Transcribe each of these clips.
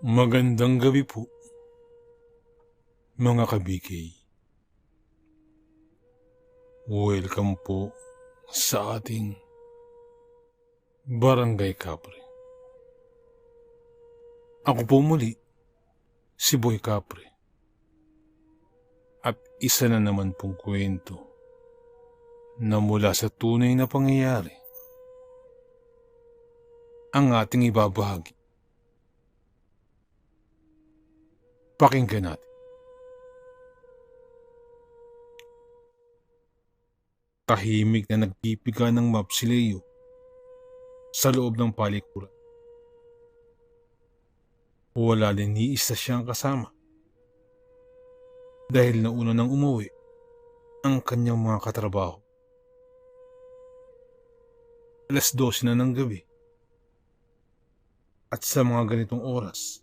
Magandang gabi po, mga kabikay. Welcome po sa ating Barangay Kapre. Ako po muli, si Boy Kapre. At isa na naman pong kwento na mula sa tunay na pangyayari ang ating ibabahagi. Pakinggan natin. Tahimik na nagpipiga ng map si Leo sa loob ng palikuran. Wala din ni isa siyang kasama dahil nauna nang umuwi ang kanyang mga katrabaho. 12:00 na ng gabi at sa mga ganitong oras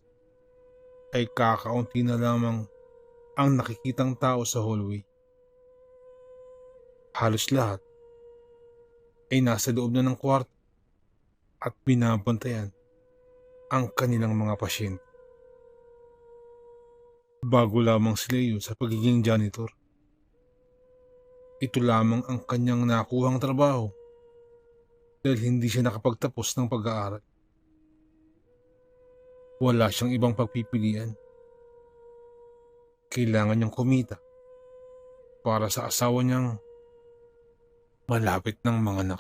ay kakaunti na lamang ang nakikitang tao sa hallway. Halos lahat ay nasa loob na ng kwarto at binabantayan ang kanilang mga pasyente. Bago lamang si Leo sa pagiging janitor. Ito lamang ang kanyang nakuhang trabaho dahil hindi siya nakapagtapos ng pag-aaral. Wala siyang ibang pagpipilian. Kailangan niyang kumita para sa asawa niyang malapit ng manganak.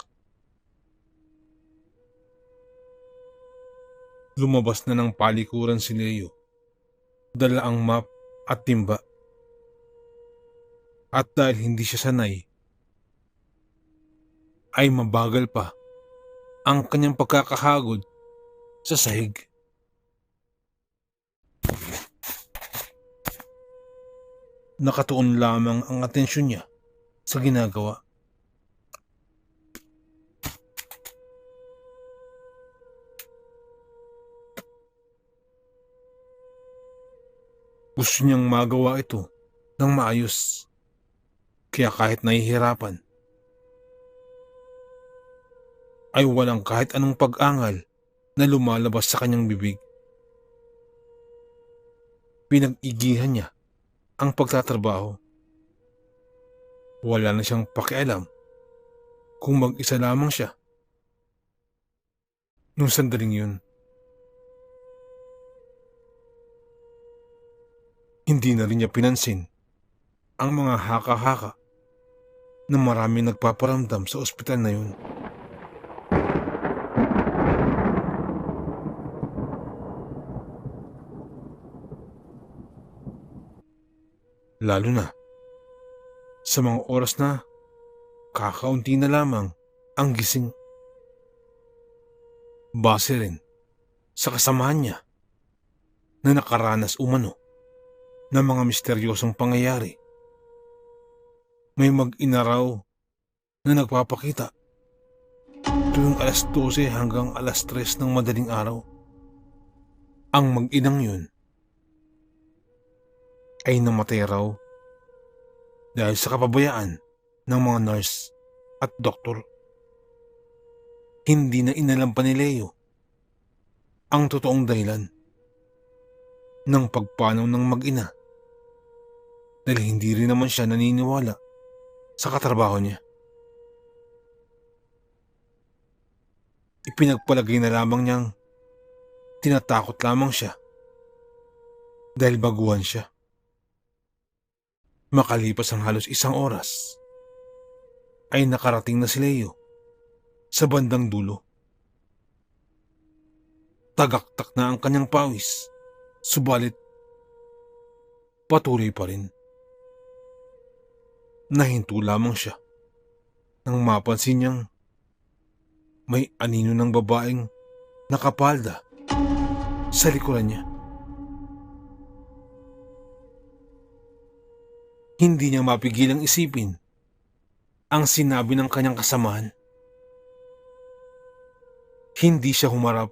Lumabas na ng palikuran si Leo. Dala ang map at timba. At dahil hindi siya sanay, ay mabagal pa ang kanyang pagkakahagod sa sahig. Nakatuon lamang ang atensyon niya sa ginagawa. Gusto niyang magawa ito ng maayos, kaya kahit nahihirapan, ay walang kahit anong pag-angal na lumalabas sa kanyang bibig. Pinag-igihan niya ang pagtatrabaho. Wala na siyang pakialam kung mag-isa lamang siya. Nung sandaling yun, hindi na rin niya pinansin ang mga haka-haka na maraming nagpaparamdam sa ospital na yun. Lalo na sa mga oras na kakaunti na lamang ang gising. Base rin sa kasamahan niya na nakaranas umano ng mga misteryosong pangyayari. May mag-ina raw na nagpapakita tuwing 12:00 hanggang 3:00 ng madaling araw. Ang mag-inang yun ay namatay raw dahil sa kapabayaan ng mga nurse at doktor. Hindi na inalam pa ni Leo ang totoong dahilan ng pagpanaw ng mag-ina dahil hindi rin naman siya naniniwala sa katrabaho niya. Ipinagpalagay na lamang niyang tinatakot lamang siya dahil baguhan siya. Makalipas ang halos 1 oras, ay nakarating na si Leo sa bandang dulo. Tagaktak na ang kanyang pawis, subalit patuloy pa rin. Nahinto lamang siya nang mapansin niyang may anino ng babaeng nakapalda sa likuran niya. Hindi niya mapigilang isipin ang sinabi ng kanyang kasamahan. Hindi siya humarap.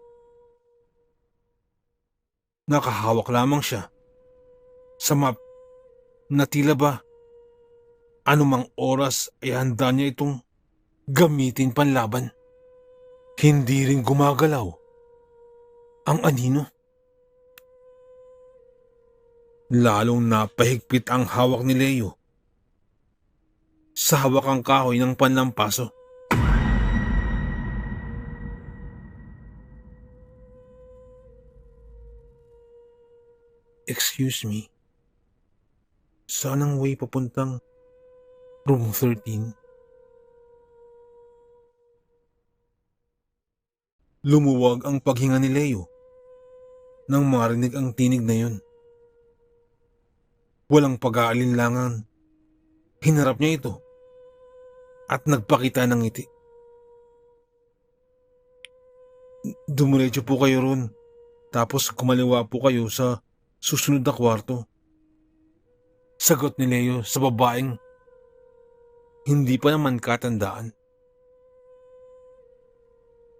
Nakahawak lamang siya sa map na tila ba anumang oras ay handa niya itong gamitin panlaban. Hindi rin gumagalaw ang anino. Lalong napahigpit ang hawak ni Leo sa hawakang kahoy ng panlampaso. Excuse me, saan ang way papuntang room 13? Lumuwag ang paghinga ni Leo nang marinig ang tinig na yun. Walang pag-aalinlangan. Hinarap niya ito at nagpakita ng ngiti. Dumiretso po kayo ron, tapos kumaliwa po kayo sa susunod na kwarto. Sagot ni Leo sa babaeng hindi pa naman katandaan.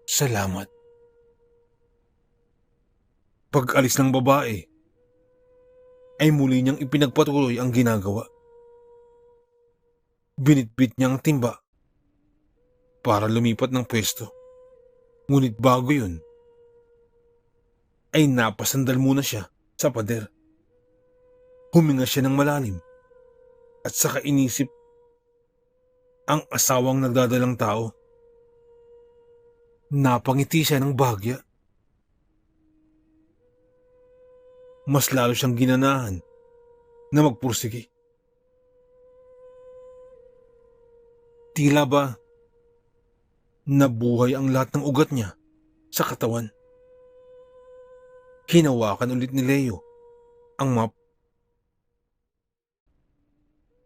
Salamat. Pag-alis ng babae, ay muli niyang ipinagpatuloy ang ginagawa. Binitbit niya ang timba para lumipat ng pwesto. Ngunit bago yun, ay napasandal muna siya sa pader. Huminga siya ng malalim at saka inisip ang asawang nagdadalang tao. Napangiti siya ng bahagya. Mas lalo siyang ginanahan na magpursige. Tila ba nabuhay ang lahat ng ugat niya sa katawan. Hinawakan ulit ni Leo ang map.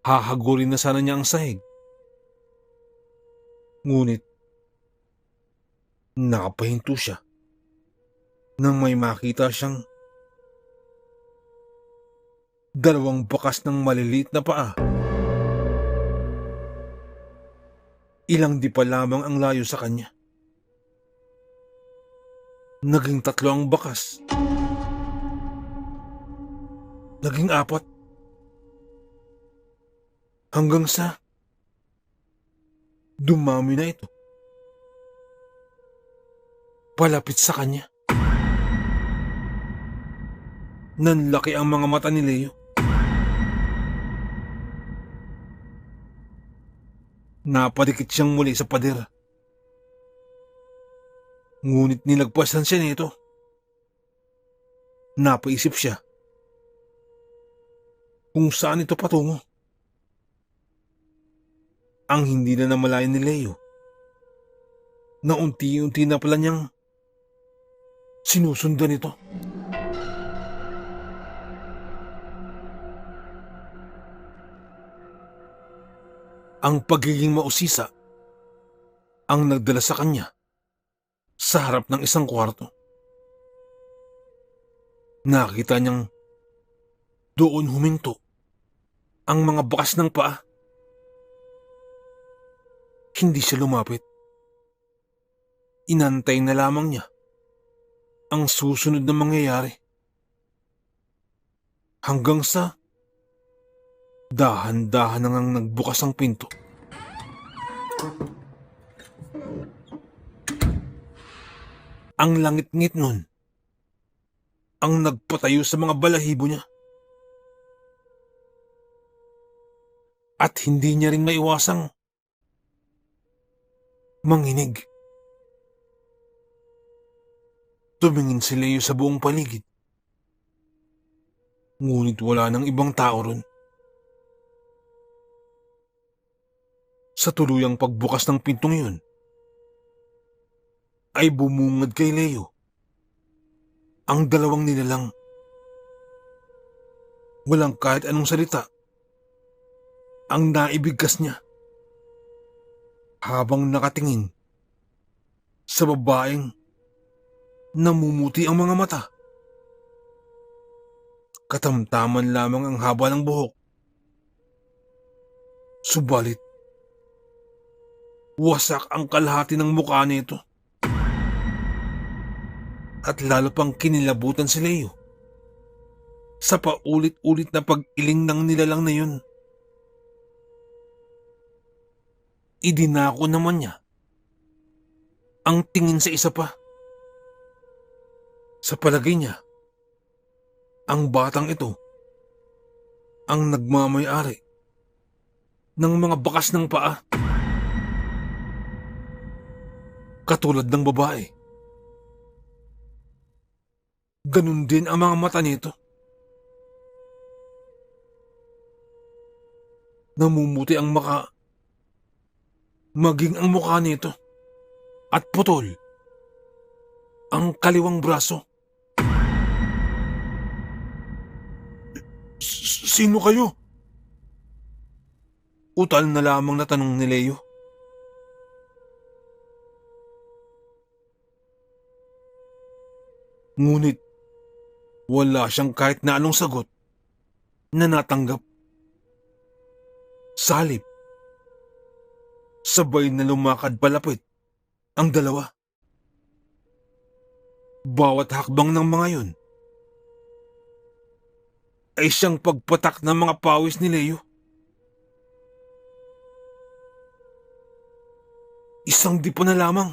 Hahagurin na sana niya ang sahig. Ngunit nakapahinto siya nang may makita siyang dalawang bakas ng maliliit na paa. Ilang di pa lamang ang layo sa kanya. Naging 3 ang bakas. Naging 4. Hanggang sa dumami na ito. Palapit sa kanya. Nanlaki ang mga mata ni Leo. Napadikit siyang muli sa pader. Ngunit nilagpasan siya nito. Napaisip siya kung saan ito patungo. Ang hindi na namalayan ni Leo na unti-unti na pala niyang sinusundan ito. Ang pagiging mausisa ang nagdala sa kanya sa harap ng isang kwarto. Nakita niyang doon huminto ang mga bakas ng paa. Hindi siya lumapit. Inantay na lamang niya ang susunod na mangyayari. Hanggang sa dahan-dahan nang nagbukas ang pinto. Ang langit-ngit nun ang nagpatayo sa mga balahibo niya. At hindi niya rin maiwasang manginig. Tumingin si Leo sa buong paligid. Ngunit wala nang ibang tao ron. Sa tuluyang pagbukas ng pintong yun, ay bumungad kay Leo ang dalawang nilalang. Walang kahit anong salita ang naibigkas niya habang nakatingin sa babaeng namumuti ang mga mata. Katamtaman lamang ang haba ng buhok. Subalit, wasak ang kalahati ng mukha nito. At lalo pang kinilabutan si Leo sa paulit-ulit na pag-iling ng nilalang na yun. Idinako naman niya ang tingin sa isa pa. Sa palagay niya, ang batang ito ang nagmamay-ari ng mga bakas ng paa. Katulad ng babae. Ganun din ang mga mata nito. Namumuti ang maging ang mukha nito at putol ang kaliwang braso. Sino kayo? Utal na lamang na tanong ni Leo. Ngunit wala siyang kahit na anong sagot na natanggap. Sa halip, sabay na lumakad palapit ang dalawa. Bawat hakbang ng mga yun ay siyang pagpatak ng mga pawis ni Leo. Isang dipo na lamang.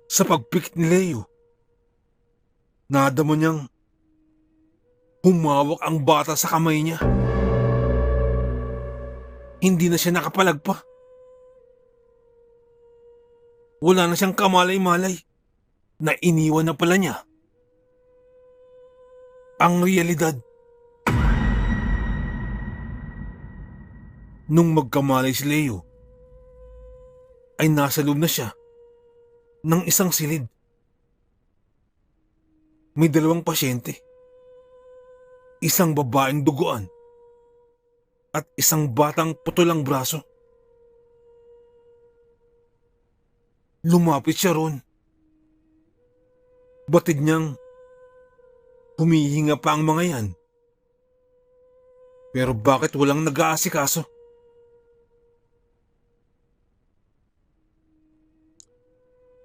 Sa pagpikit ni Leo, nadamo niyang humawak ang bata sa kamay niya. Hindi na siya nakapalag pa. Wala na siyang kamalay-malay na iniwan na pala niya ang realidad. Nung magkamalay si Leo, ay nasa loob na siya ng isang silid. May 2 pasyente. Isang babaeng duguan at isang batang putulang braso. Lumapit siya ron. Batid niyang humihinga pa ang mga yan. Pero bakit walang nag-aasikaso?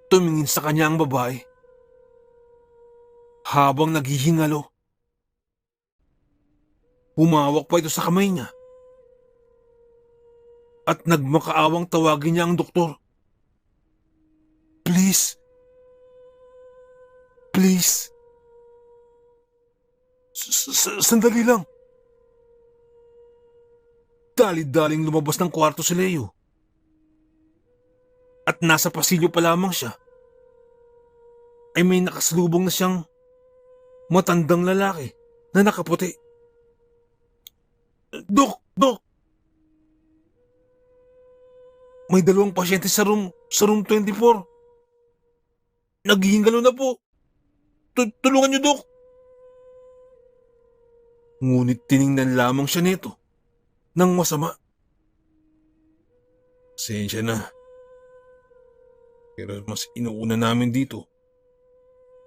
Tumingin sa kanya ang babae habang naghihingalo. Humawak pa ito sa kamay niya at nagmakaawang tawagin niya ang doktor. Please. Please. Sandali lang. Dali-daling lumabas ng kwarto si Leo. At nasa pasilyo pa lamang siya, ay may nakasalubong na siyang matandang lalaki na nakaputi. Dok! May 2 pasyente sa room 24. Naghihingalo na po. Tulungan niyo, Dok. Ngunit tiningnan lamang siya nito ng masama. Sensya na. Pero mas inuuna namin dito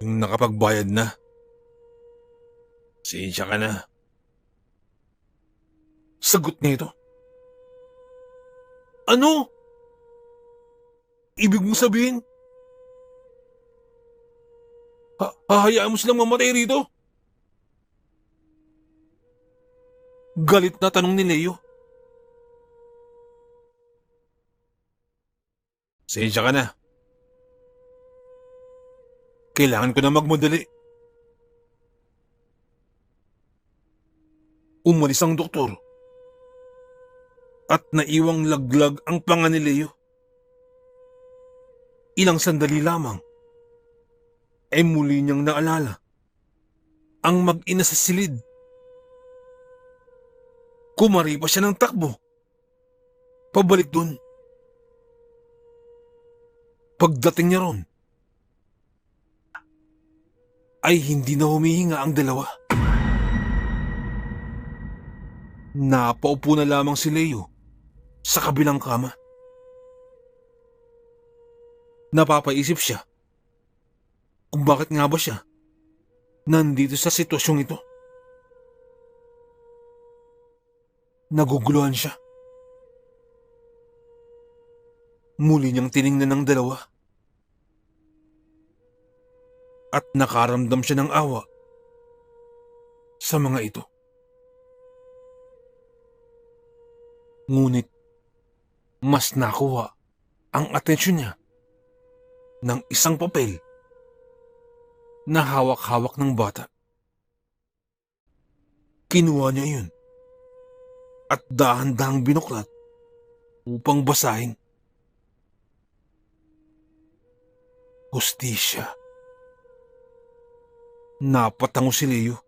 yung nakapagbayad na. Sensya ka na. Sagot nito. Ano? Ibig mong sabihin? Hahayaan mo silang mamatay rito? Galit na tanong ni Leo. Sensya ka na. Kailangan ko na magmadali. Umalis ang doktor at naiwang laglag ang panga ni Leo. Ilang sandali lamang ay muli niyang naalala ang mag-ina sa silid. Kumari pa siya ng takbo pabalik dun. Pagdating niya ron, ay hindi na humihinga ang dalawa. Napaupo na lamang si Leo sa kabilang kama. Napapaisip siya kung bakit nga ba siya nandito sa sitwasyong ito. Naguguluhan siya. Muli niyang tiningnan ng dalawa at nakaramdam siya ng awa sa mga ito. Ngunit mas nakuha ang atensyon niya ng isang papel na hawak-hawak ng bata. Kinuha niya iyon at dahan-dahang binuklat upang basahin. Hustisya. Napatango si Leo.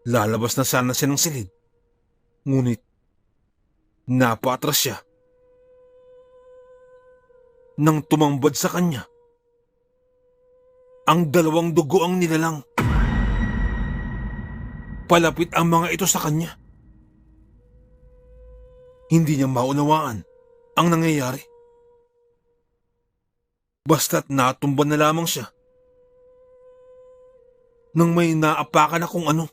Lalabas na sana siya ng silid, ngunit napaatras siya nang tumambad sa kanya ang dalawang dugo ang nilalang. Palapit ang mga ito sa kanya. Hindi niya maunawaan ang nangyayari. Basta't natumba na lamang siya nang may naapakan na kung ano.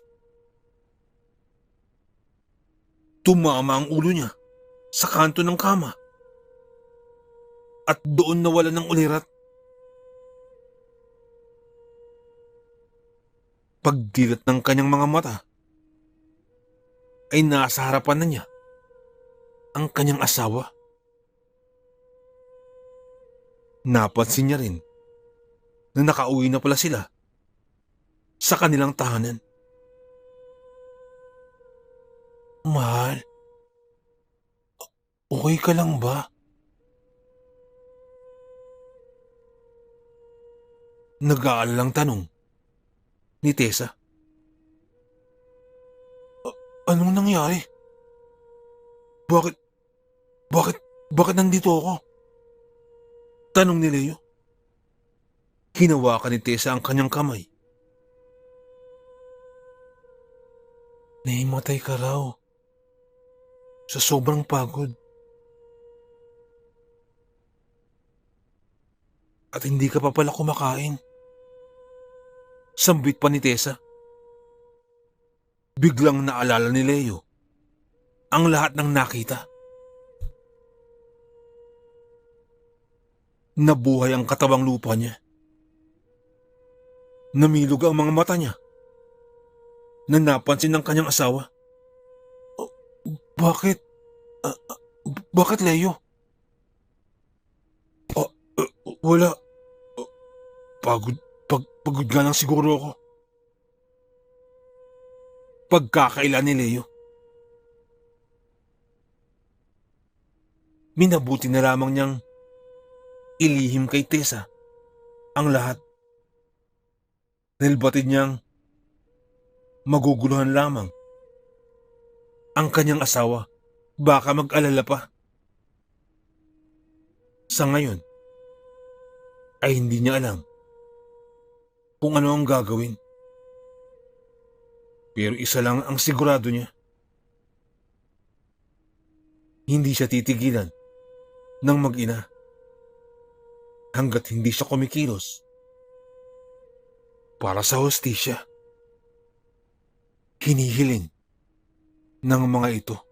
Tumama ang ulo niya sa kanto ng kama at doon nawala ng ulirat. Pagdilat ng kanyang mga mata ay nasa harapan na niya ang kanyang asawa. Napansin niya rin na nakauwi na pala sila sa kanilang tahanan. Mahal, okay ka lang ba? Nag-aalalang tanong ni Tessa. Anong nangyari? Bakit, bakit nandito ako? Tanong ni Leo. Hinawakan ni Tessa ang kanyang kamay. Naimatay ka raw sa sobrang pagod. At hindi ka pa pala kumakain. Sambit pa ni Tessa. Biglang naalala ni Leo ang lahat ng nakita. Nabuhay ang katawang lupa niya. Namilog ang mga mata niya na napansin ng kanyang asawa. Bakit? Bakit, Leo? Wala. Pagod nga lang siguro ako. Pagkakaila ni Leo. Minabuti na lamang niyang ilihim kay Tessa ang lahat. Dahil batid niyang maguguluhan lamang ang kanyang asawa, baka mag-alala pa. Sa ngayon ay hindi niya alam kung ano ang gagawin. Pero isa lang ang sigurado niya. Hindi siya titigilan ng mag-ina hanggat hindi siya kumikilos para sa hustisya. Hinihiling ng mga ito